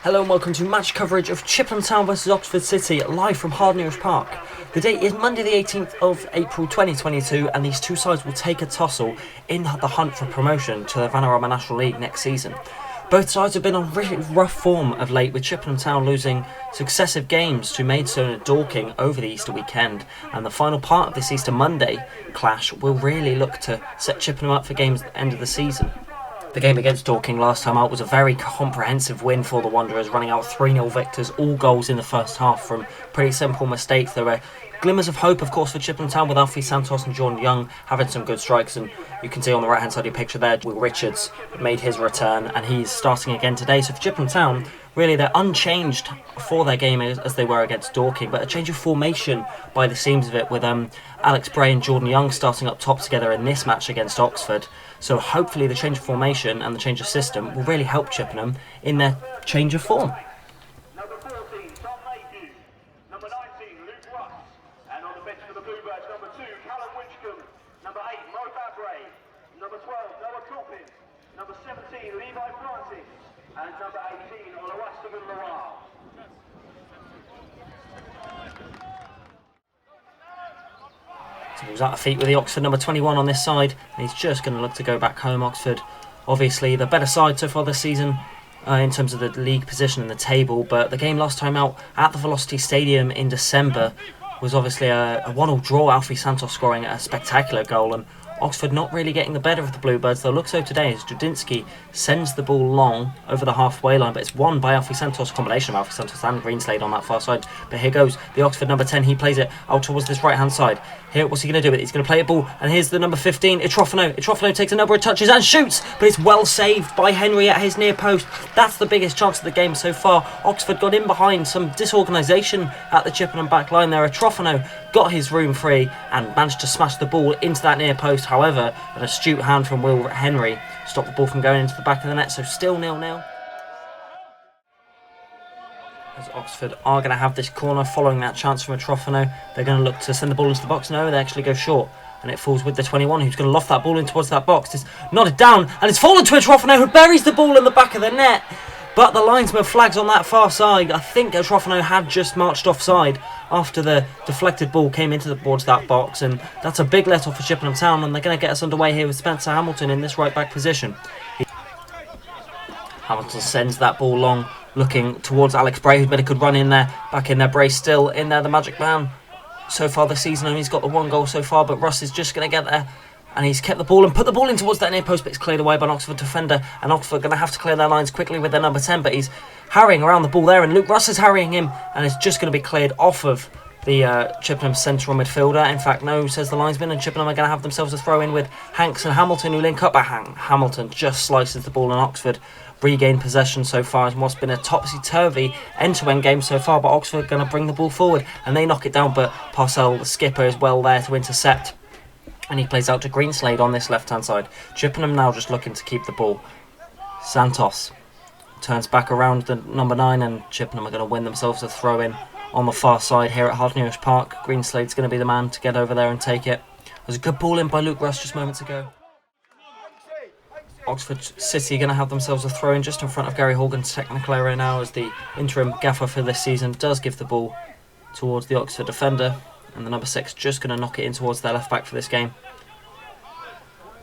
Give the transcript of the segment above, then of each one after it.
Hello and welcome to match coverage of Chippenham Town vs Oxford City, live from Hardnewers Park. The date is Monday the 18th of April 2022, and these two sides will take a tussle in the hunt for promotion to the Vanarama National League next season. Both sides have been on really rough form of late, with Chippenham Town losing successive games to Maidstone and Dorking over the Easter weekend, and the final part of this Easter Monday clash will really look to set Chippenham up for games at the end of the season. The game against Dorking last time out was a very comprehensive win for the Wanderers, running out 3-0 victors, all goals in the first half from pretty simple mistakes. There were glimmers of hope, of course, for Chippenham Town, with Alfie Santos and Jordan Young having some good strikes, and you can see on the right hand side of your picture there, Will Richards made his return and he's starting again today. So for Chippenham Town, really they're unchanged for their game as they were against Dorking, but a change of formation by the seams of it, with Alex Bray and Jordan Young starting up top together in this match against Oxford. So hopefully the change of formation and the change of system will really help Chippenham in their change of form. Number 14, Tom Mayhew. Number 19, Luke Russ. And on the bench for the Bluebirds, number 2, Callum Winchcombe. Number 8, Mo Bray. Number 12, Noah Coulpin. Number 17, Levi Francis. And number 18, Oleszysnki. So he was at the feet with the Oxford number 21 on this side, and he's just going to look to go back home. Oxford, obviously the better side so far this season in terms of the league position in the table, but the game last time out at the Velocity Stadium in December was obviously a 1-1 draw, Alfie Santos scoring a spectacular goal, and Oxford not really getting the better of the Bluebirds. They'll look so today as Judinski sends the ball long over the halfway line, but it's won by Alfie Santos, a combination of Alfie Santos and Greenslade on that far side. But here goes the Oxford number 10, he plays it out towards this right hand side. Here, what's he going to do with it? He's going to play a ball, and here's the number 15, Itrofano takes a number of touches and shoots, but it's well saved by Henry at his near post. That's the biggest chance of the game so far. Oxford got in behind, some disorganisation at the Chippenham back line there. Itrofano got his room free and managed to smash the ball into that near post. However, an astute hand from Will Henry stopped the ball from going into the back of the net, so still 0-0. As Oxford are going to have this corner following that chance from Itrofano. They're going to look to send the ball into the box. No, they actually go short, and it falls with the 21, who's going to loft that ball in towards that box. It's nodded down, and it's fallen to Itrofano, who buries the ball in the back of the net. But the linesman flags on that far side. I think Itrofano had just marched offside after the deflected ball came towards that box, and that's a big let off for Chippenham Town, and they're going to get us underway here with Spencer Hamilton in this right back position. Hamilton sends that ball long, looking towards Alex Bray, who's made a good run in there. Back in there, Bray still in there, the magic man so far this season, and he's got the one goal so far, but Russ is just going to get there, and he's kept the ball and put the ball in towards that near post, but it's cleared away by an Oxford defender, and Oxford going to have to clear their lines quickly with their number 10, but he's harrying around the ball there, and Luke Russ is harrying him, and it's just going to be cleared off of the Chippenham central midfielder. In fact, no, says the linesman, and Chippenham are going to have themselves a throw in with Hanks and Hamilton, who link up. But Hamilton just slices the ball, and Oxford regain possession so far in what's been a topsy-turvy end-to-end game so far, but Oxford are going to bring the ball forward, and they knock it down, but Parcell, the skipper, is well there to intercept, and he plays out to Greenslade on this left-hand side. Chippenham now just looking to keep the ball. Santos turns back around the number 9, and Chippenham are going to win themselves a throw-in on the far side here at Hardnewers Park. Greenslade's going to be the man to get over there and take it. There's a good ball in by Luke Russ just moments ago. Oxford City going to have themselves a throw-in just in front of Gary Horgan's technical area now, as the interim gaffer for this season does give the ball towards the Oxford defender, and the number 6 just going to knock it in towards their left back for this game.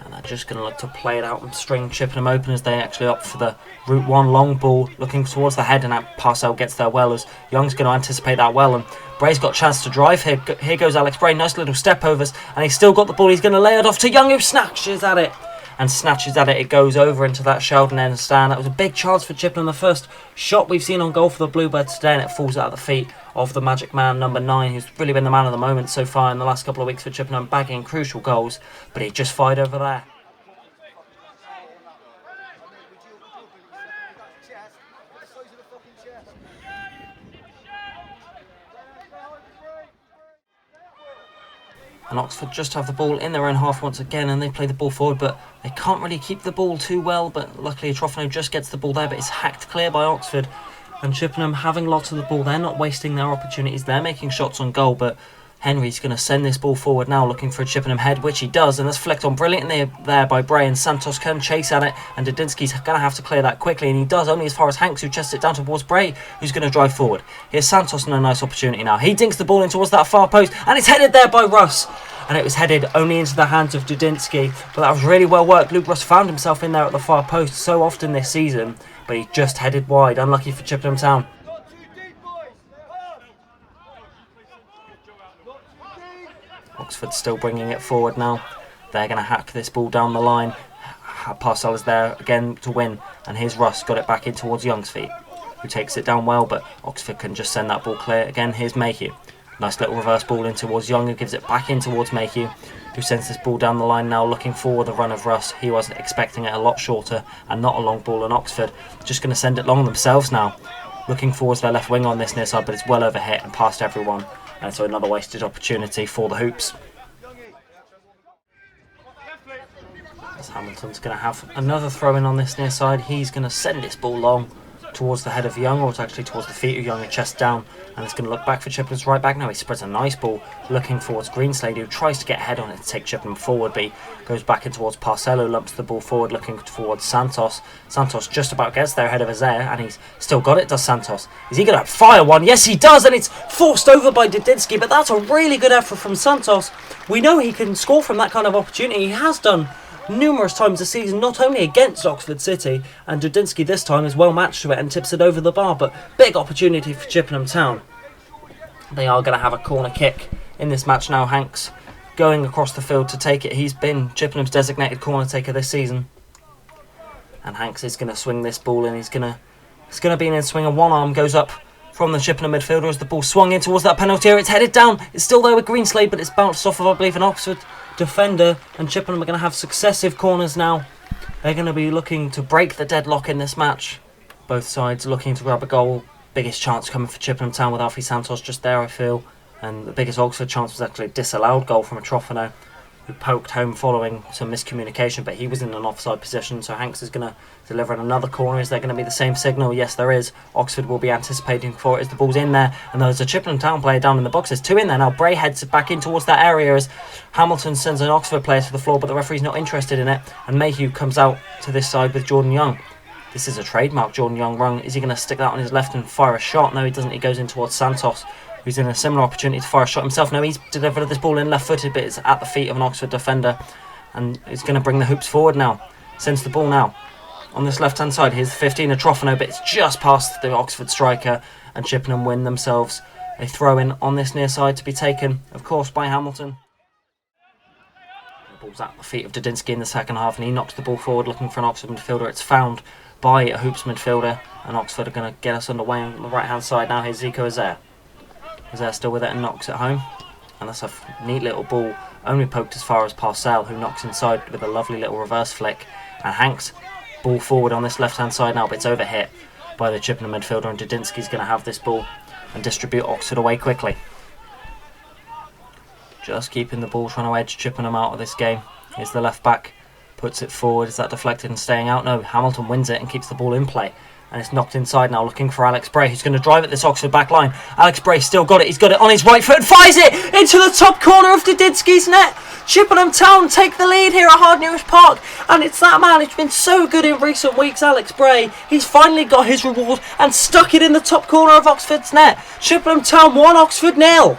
And they're just going to look to play it out and string Chippenham open as they actually opt for the route 1 long ball looking towards the head, and that Parcell gets there well, as Young's going to anticipate that well, and Bray's got a chance to drive here. Here goes Alex Bray, nice little step overs, and he's still got the ball. He's going to lay it off to Young, who snatches at it. It goes over into that Sheldon end stand. That was a big chance for Chippenham, the first shot we've seen on goal for the Bluebirds today, and it falls out of the feet of the magic man, number 9, who's really been the man of the moment so far in the last couple of weeks for Chippenham, bagging crucial goals, but he just fired over there. And Oxford just have the ball in their own half once again, and they play the ball forward, but they can't really keep the ball too well. But luckily Itrofano just gets the ball there, but it's hacked clear by Oxford. And Chippenham having lots of the ball, they're not wasting their opportunities, they're making shots on goal, but Henry's going to send this ball forward now, looking for a Chippenham head, which he does, and that's flicked on brilliantly there by Bray, and Santos can chase at it, and Dudinsky's going to have to clear that quickly, and he does, only as far as Hanks, who chests it down towards Bray, who's going to drive forward. Here's Santos in a nice opportunity now. He dinks the ball in towards that far post, and it's headed there by Russ, and it was headed only into the hands of Dudinsky, but that was really well worked. Luke Russ found himself in there at the far post so often this season, but he just headed wide, unlucky for Chippenham Town. Oxford still bringing it forward now. They're going to hack this ball down the line. Parcell is there again to win, and here's Russ, got it back in towards Young's feet, who takes it down well, but Oxford can just send that ball clear. Again, here's Mayhew. Nice little reverse ball in towards Young, who gives it back in towards Mayhew, who sends this ball down the line now, looking for the run of Russ. He wasn't expecting it, a lot shorter and not a long ball, and Oxford just going to send it long themselves now, looking towards their left wing on this near side, but it's well overhit and past everyone. And so another wasted opportunity for the Hoops. As Hamilton's going to have another throw in on this near side. He's going to send this ball long towards the head of Young, or it's actually towards the feet of Young, and chest down. And it's going to look back for Chippenham's right back now. He spreads a nice ball looking towards Greenslade, who tries to get ahead on it to take Chippenham forward, but he goes back in towards Parcell, who lumps the ball forward looking towards Santos. Santos just about gets there ahead of Azair, and he's still got it, does Santos. Is he going to fire one? Yes, he does, and it's forced over by Dudinsky, but that's a really good effort from Santos. We know he can score from that kind of opportunity. He has done numerous times this season, not only against Oxford City, and Dudinsky this time is well matched to it and tips it over the bar, but big opportunity for Chippenham Town. They are going to have a corner kick in this match now. Hanks going across the field to take it. He's been Chippenham's designated corner taker this season, and Hanks is going to swing this ball, and it's going to be in swing, and one arm goes up from the Chippenham midfielder as the ball swung in towards that penalty area. It's headed down, it's still there with Greenslade, but it's bounced off of, I believe, an Oxford defender, and Chippenham are going to have successive corners now. They're going to be looking to break the deadlock in this match. Both sides looking to grab a goal. Biggest chance coming for Chippenham Town with Alfie Santos just there, I feel, and the biggest Oxford chance was actually a disallowed goal from a Trofano, who poked home following some miscommunication, but he was in an offside position, so Hanks is going to deliver another corner. Is there going to be the same signal? Yes, there is. Oxford will be anticipating for it as the ball's in there, and there's a Chippenham Town player down in the box. There's two in there now. Bray heads back in towards that area as Hamilton sends an Oxford player to the floor, but the referee's not interested in it, and Mayhew comes out to this side with Jordan Young. This is a trademark Jordan Young run. Is he going to stick that on his left and fire a shot? No, he doesn't. He goes in towards Santos, who's in a similar opportunity to fire a shot himself. No, he's delivered this ball in left-footed, but it's at the feet of an Oxford defender, and it's going to bring the Hoops forward now. Sends the ball now on this left-hand side. Here's the 15 of Trofano, but it's just past the Oxford striker, and Chippenham win themselves a throw-in on this near side to be taken, of course, by Hamilton. The ball's at the feet of Dudinsky in the second half, and he knocks the ball forward looking for an Oxford midfielder. It's found by a Hoops midfielder, and Oxford are going to get us underway on the right-hand side now. Here's Zico Azair. Azair still with it and knocks it home, and that's a neat little ball, only poked as far as Parcell, who knocks inside with a lovely little reverse flick. And Hanks, ball forward on this left-hand side now, but it's overhit by the Chippenham midfielder, and Dudinsky's going to have this ball and distribute Oxford away quickly. Just keeping the ball, trying to edge Chippenham out of this game. Here's the left-back, puts it forward. Is that deflected and staying out? No, Hamilton wins it and keeps the ball in play. And it's knocked inside now, looking for Alex Bray, who's going to drive at this Oxford back line. Alex Bray still got it. He's got it on his right foot and fires it into the top corner of Dudinsky's net. Chippenham Town take the lead here at Hardnew's Park. And it's that man who's been so good in recent weeks, Alex Bray. He's finally got his reward and stuck it in the top corner of Oxford's net. Chippenham Town 1, Oxford 0.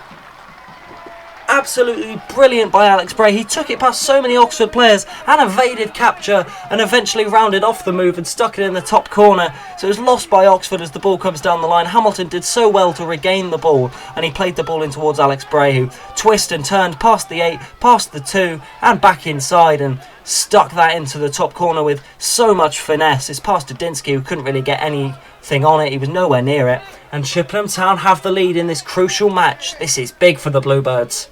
Absolutely brilliant by Alex Bray. He took it past so many Oxford players and evaded capture and eventually rounded off the move and stuck it in the top corner. So it was lost by Oxford as the ball comes down the line. Hamilton did so well to regain the ball, and he played the ball in towards Alex Bray, who twisted and turned past the 8, past the 2 and back inside and stuck that into the top corner with so much finesse. It's past Dudinsky, who couldn't really get anything on it. He was nowhere near it. And Chippenham Town have the lead in this crucial match. This is big for the Bluebirds.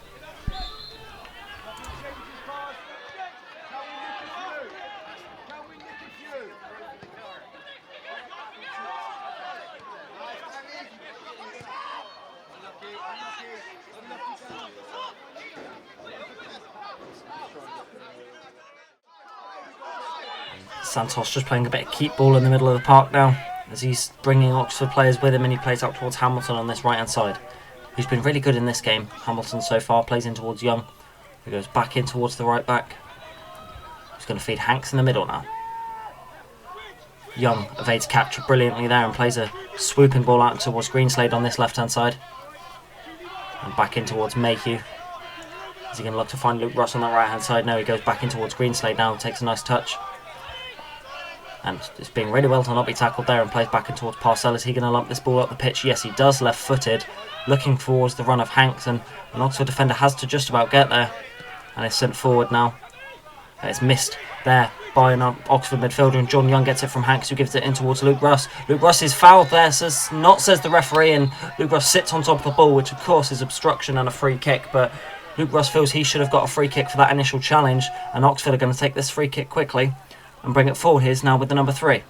Santos just playing a bit of keep ball in the middle of the park now, as he's bringing Oxford players with him, and he plays out towards Hamilton on this right hand side. who's been really good in this game. Hamilton so far plays in towards Young, who goes back in towards the right back. He's going to feed Hanks in the middle now. Young evades capture brilliantly there and plays a swooping ball out towards Greenslade on this left hand side. And back in towards Mayhew. Is he going to look to find Luke Ross on the right hand side? No, he goes back in towards Greenslade now and takes a nice touch. And it's being really well to not be tackled there and plays back in towards Parcell. Is he going to lump this ball up the pitch? Yes, he does, left footed. Looking towards the run of Hanks, and an Oxford defender has to just about get there. And it's sent forward now. It's missed there by an Oxford midfielder, and John Young gets it from Hanks, who gives it in towards Luke Russ. Luke Russ is fouled there, says the referee, and Luke Russ sits on top of the ball, which of course is obstruction and a free kick, but Luke Russ feels he should have got a free kick for that initial challenge, and Oxford are going to take this free kick quickly and bring it forward. Here's now with the number 3.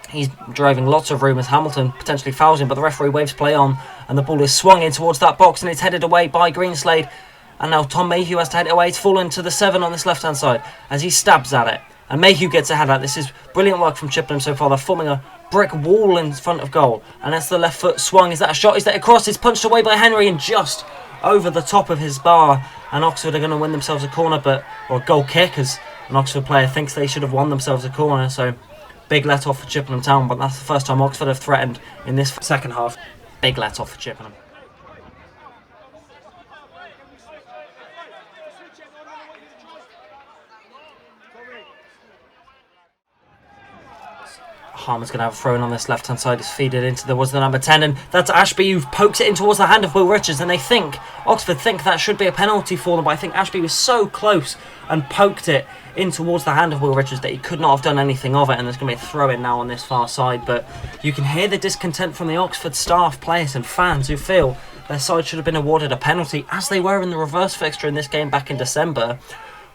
He's driving lots of room as Hamilton potentially fouls him, but the referee waves play on, and the ball is swung in towards that box, and it's headed away by Greenslade. And now Tom Mayhew has to head it away. It's fallen to the 7 on this left-hand side as he stabs at it. And Mayhew gets a head out. This is brilliant work from Chippenham so far. They're forming a brick wall in front of goal. And that's the left foot swung. Is that a shot? Is that a cross? It's punched away by Henry and just over the top of his bar. And Oxford are going to win themselves a corner, or a goal kick, as an Oxford player thinks they should have won themselves a corner. So big let off for Chippenham Town, but that's the first time Oxford have threatened in this second half. Big let off for Chippenham. Harman's going to have a throw in on this left hand side. It's feeded into the number 10, and that's Ashby who pokes it in towards the hand of Will Richards, and Oxford think that should be a penalty for them, but I think Ashby was so close and poked it in towards the hand of Will Richards that he could not have done anything of it, and there's going to be a throw in now on this far side. But you can hear the discontent from the Oxford staff, players and fans who feel their side should have been awarded a penalty, as they were in the reverse fixture in this game back in December.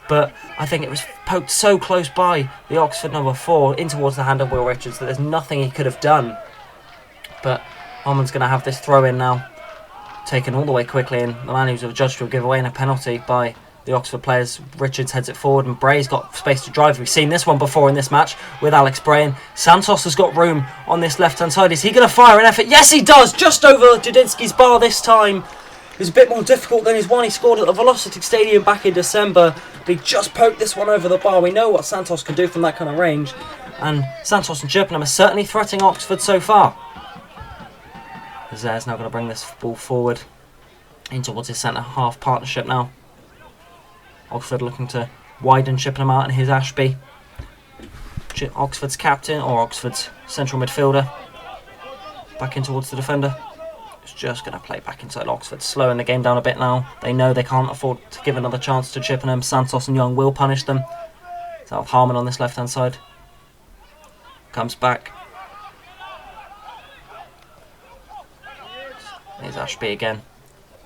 But I think it was poked so close by the Oxford number 4 in towards the hand of Will Richards that there's nothing he could have done. But Harman's going to have this throw in now, taken all the way quickly, and the man who's judged to give away in a penalty by the Oxford players. Richards heads it forward, and Bray's got space to drive. We've seen this one before in this match with Alex Bray, and Santos has got room on this left hand side. Is he going to fire an effort? Yes, he does, just over Dudinsky's bar this time. It's a bit more difficult than his one he scored at the Velocity Stadium back in December, but he just poked this one over the bar. We know what Santos can do from that kind of range, and Santos and Chippenham are certainly threatening Oxford so far. Zay's now going to bring this ball forward in towards his centre half partnership now. Oxford looking to widen Chippenham out, and here's Ashby, Oxford's captain, or Oxford's central midfielder, back in towards the defender. It's just going to play back inside Oxford, slowing the game down a bit now. They know they can't afford to give another chance to Chippenham. Santos and Young will punish them. It's out of Harman on this left hand side. Comes back. Here's Ashby again,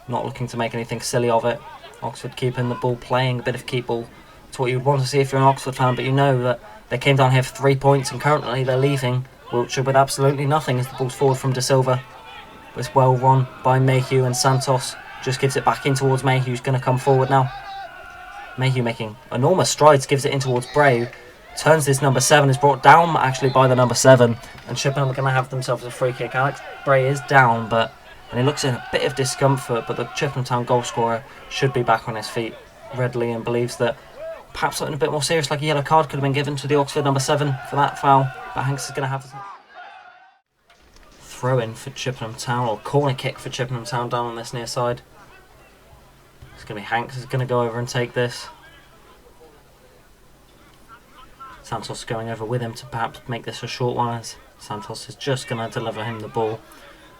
not looking to make anything silly of it. Oxford keeping the ball, playing a bit of keep ball. It's what you'd want to see if you're an Oxford fan, but you know that they came down here for 3 points, and currently they're leaving Wiltshire with absolutely nothing as the ball's forward from De Silva. It's well run by Mayhew, and Santos just gives it back in towards Mayhew, who's going to come forward now. Mayhew making enormous strides, gives it in towards Bray, turns this number 7, is brought down actually by the number 7, and Chippenham are going to have themselves a free kick. Alex Bray is down, and he looks in a bit of discomfort, but the Chippenham Town goal scorer should be back on his feet readily, and believes that perhaps something a bit more serious like a yellow card could have been given to the Oxford number 7 for that foul, but Hanks is going to have throw in for Chippenham Town, or corner kick for Chippenham Town down on this near side. It's going to be Hanks who's going to go over and take this. Santos going over with him to perhaps make this a short one, as Santos is just going to deliver him the ball.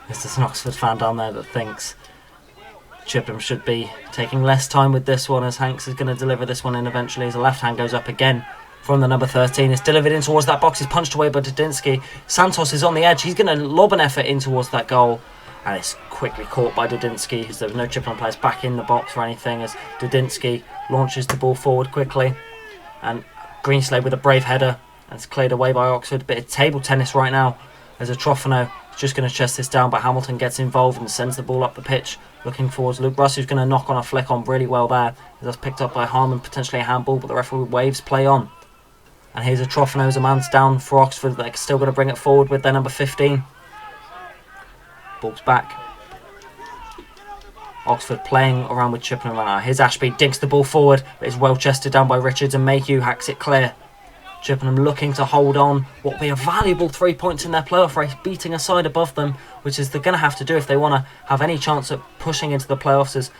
There's an Oxford fan down there that thinks Chippenham should be taking less time with this one, as Hanks is going to deliver this one in eventually, as the left hand goes up again from the number 13. It's delivered in towards that box. It's punched away by Dudinsky. Santos is on the edge. He's going to lob an effort in towards that goal, and it's quickly caught by Dudinsky, as there was no Chippenham players back in the box or anything, as Dudinsky launches the ball forward quickly, and Greenslade with a brave header, and it's cleared away by Oxford. Bit of table tennis right now, as Atrofano is just going to chest this down, but Hamilton gets involved and sends the ball up the pitch, looking towards Luke Russ, who's going to knock on a flick on really well there. That's picked up by Harman, potentially a handball, but the referee waves play on. And here's Atrofano as a man's down for Oxford. They're still going to bring it forward with their number 15. Ball's back. Oxford playing around with Chippenham right now. Here's Ashby, dinks the ball forward, but it's well chested down by Richards, and Mayhew hacks it clear. Chippenham looking to hold on what will be a valuable 3 points in their playoff race, beating a side above them, which is they're going to have to do if they want to have any chance at pushing into the playoffs as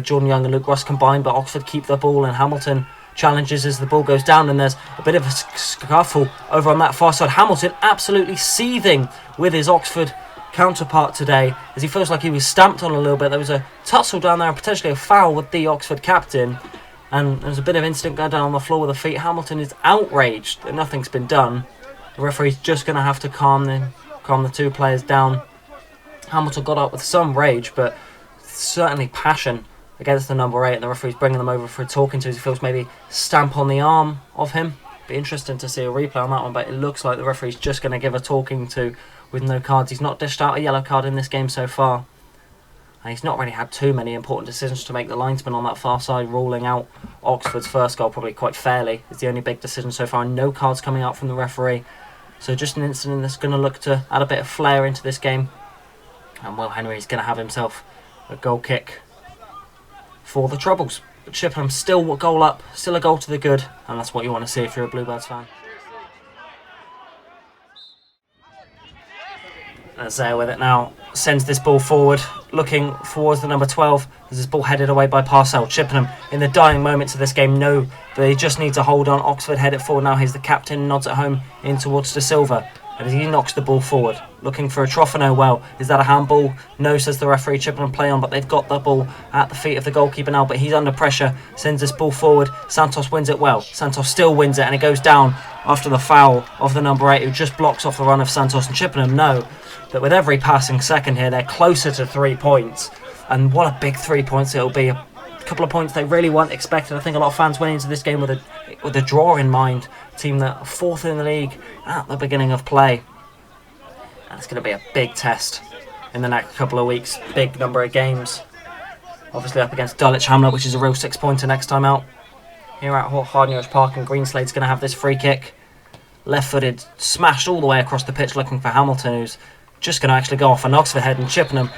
Jordan Young and Luke Ross combine. But Oxford keep the ball, and Hamilton challenges as the ball goes down, and there's a bit of a scuffle over on that far side. Hamilton absolutely seething with his Oxford counterpart today, as he feels like he was stamped on a little bit. There was a tussle down there and potentially a foul with the Oxford captain, and there's a bit of incident going down on the floor with the feet. Hamilton is outraged that nothing's been done. The referee's just going to have to calm the two players down. Hamilton got up with some rage, but certainly passion against the number 8, and the referee's bringing them over for a talking to as he feels maybe stamp on the arm of him. Be interesting to see a replay on that one, but it looks like the referee's just going to give a talking to with no cards. He's not dished out a yellow card in this game so far, and he's not really had too many important decisions to make. The linesman on that far side ruling out Oxford's first goal probably quite fairly. It's the only big decision so far, and no cards coming out from the referee. So just an incident that's going to look to add a bit of flair into this game, and Will Henry's going to have himself a goal kick for the Troubles. But Chippenham still a goal up, still a goal to the good, and that's what you want to see if you're a Bluebirds fan. Isaiah with it now, sends this ball forward, looking towards the number 12, as this ball headed away by Parcell. Chippenham, in the dying moments of this game, know they just need to hold on. Oxford head it forward now. Here's the captain, nods at home in towards De Silva, and as he knocks the ball forward, looking for a Trofano. Well, is that a handball? No, says the referee. Chippenham play on, but they've got the ball at the feet of the goalkeeper now, but he's under pressure, sends this ball forward. Santos wins it well. Santos still wins it, and it goes down after the foul of the number 8, who just blocks off the run of Santos. And Chippenham know that with every passing second here, they're closer to 3 points, and what a big 3 points it'll be. A couple of points they really weren't expected. I think a lot of fans went into this game with a draw in mind. A team that are 4th in the league at the beginning of play, and it's going to be a big test in the next couple of weeks. Big number of games, obviously up against Dulwich Hamlet, which is a real 6-pointer next time out here at Hardnew's Park, and Greenslade's going to have this free kick, left-footed, smashed all the way across the pitch, looking for Hamilton, who's just going to actually go off an Oxford head, and Chippenham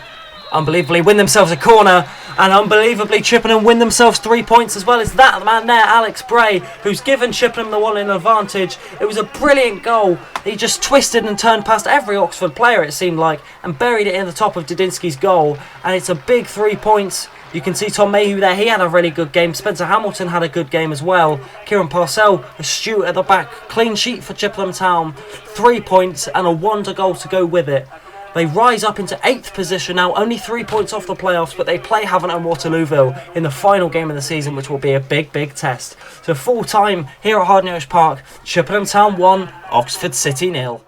unbelievably win themselves a corner, and unbelievably Chippenham win themselves 3 points as well. It's that man there, Alex Bray, who's given Chippenham the 1-0 advantage. It was a brilliant goal. He just twisted and turned past every Oxford player, it seemed like, and buried it in the top of Dudinski's goal, and it's a big 3 points. You can see Tom Mayhew there, he had a really good game. Spencer Hamilton had a good game as well. Kieran Parcell, astute at the back. Clean sheet for Chippenham Town. 3 points and a wonder goal to go with it. They rise up into 8th position now, only 3 points off the playoffs, but they play Havant and Waterlooville in the final game of the season, which will be a big, big test. So full time here at Hardnew's Park, Chippenham Town 1, Oxford City 0.